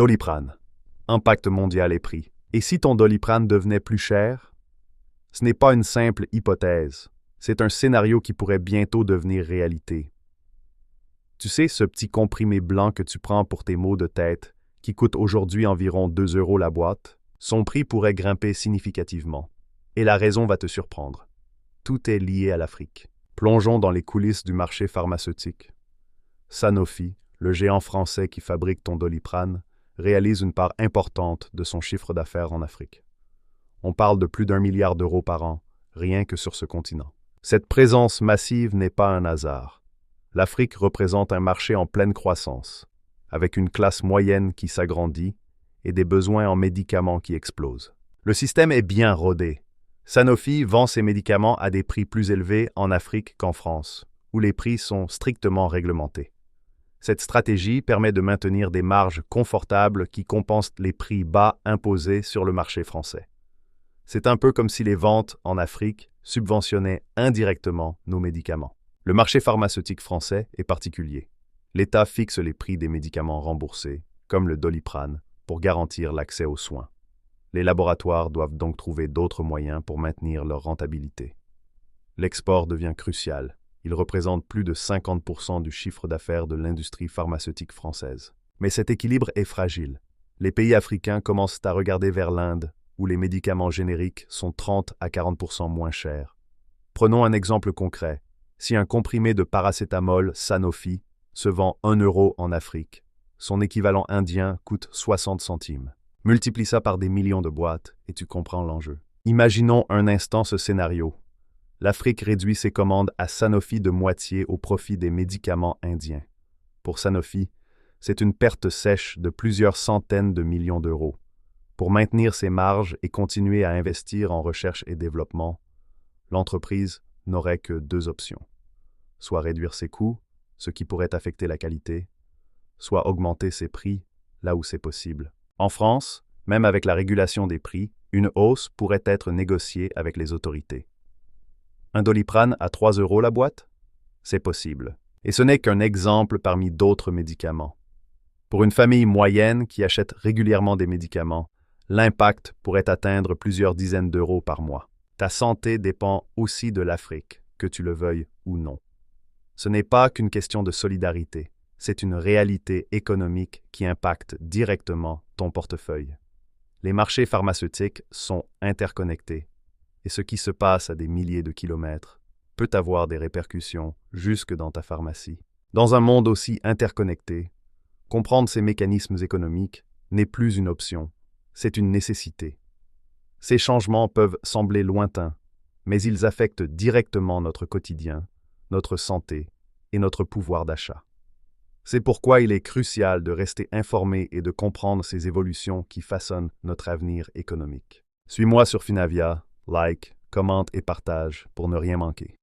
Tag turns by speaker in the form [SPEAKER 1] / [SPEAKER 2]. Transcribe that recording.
[SPEAKER 1] Doliprane. Impact mondial et prix. Et si ton Doliprane devenait plus cher? Ce n'est pas une simple hypothèse. C'est un scénario qui pourrait bientôt devenir réalité. Tu sais, ce petit comprimé blanc que tu prends pour tes maux de tête, qui coûte aujourd'hui environ 2 € la boîte, son prix pourrait grimper significativement. Et la raison va te surprendre. Tout est lié à l'Afrique. Plongeons dans les coulisses du marché pharmaceutique. Sanofi, le géant français qui fabrique ton Doliprane, réalise une part importante de son chiffre d'affaires en Afrique. On parle de plus d'1 milliard d'euros par an, rien que sur ce continent. Cette présence massive n'est pas un hasard. L'Afrique représente un marché en pleine croissance, avec une classe moyenne qui s'agrandit et des besoins en médicaments qui explosent. Le système est bien rodé. Sanofi vend ses médicaments à des prix plus élevés en Afrique qu'en France, où les prix sont strictement réglementés. Cette stratégie permet de maintenir des marges confortables qui compensent les prix bas imposés sur le marché français. C'est un peu comme si les ventes en Afrique subventionnaient indirectement nos médicaments. Le marché pharmaceutique français est particulier. L'État fixe les prix des médicaments remboursés, comme le Doliprane, pour garantir l'accès aux soins. Les laboratoires doivent donc trouver d'autres moyens pour maintenir leur rentabilité. L'export devient crucial. Il représente plus de 50% du chiffre d'affaires de l'industrie pharmaceutique française. Mais cet équilibre est fragile. Les pays africains commencent à regarder vers l'Inde, où les médicaments génériques sont 30 à 40% moins chers. Prenons un exemple concret. Si un comprimé de paracétamol Sanofi se vend 1 € en Afrique, son équivalent indien coûte 60 centimes. Multiplie ça par des millions de boîtes et tu comprends l'enjeu. Imaginons un instant ce scénario. L'Afrique réduit ses commandes à Sanofi de moitié au profit des médicaments indiens. Pour Sanofi, c'est une perte sèche de plusieurs centaines de millions d'euros. Pour maintenir ses marges et continuer à investir en recherche et développement, l'entreprise n'aurait que 2 options. Soit réduire ses coûts, ce qui pourrait affecter la qualité, soit augmenter ses prix là où c'est possible. En France, même avec la régulation des prix, une hausse pourrait être négociée avec les autorités. Un Doliprane à 3 € la boîte? C'est possible. Et ce n'est qu'un exemple parmi d'autres médicaments. Pour une famille moyenne qui achète régulièrement des médicaments, l'impact pourrait atteindre plusieurs dizaines d'euros par mois. Ta santé dépend aussi de l'Afrique, que tu le veuilles ou non. Ce n'est pas qu'une question de solidarité, c'est une réalité économique qui impacte directement ton portefeuille. Les marchés pharmaceutiques sont interconnectés. Et ce qui se passe à des milliers de kilomètres peut avoir des répercussions jusque dans ta pharmacie. Dans un monde aussi interconnecté, comprendre ces mécanismes économiques n'est plus une option, c'est une nécessité. Ces changements peuvent sembler lointains, mais ils affectent directement notre quotidien, notre santé et notre pouvoir d'achat. C'est pourquoi il est crucial de rester informé et de comprendre ces évolutions qui façonnent notre avenir économique. Suis-moi sur Finavia. Like, commente et partage pour ne rien manquer.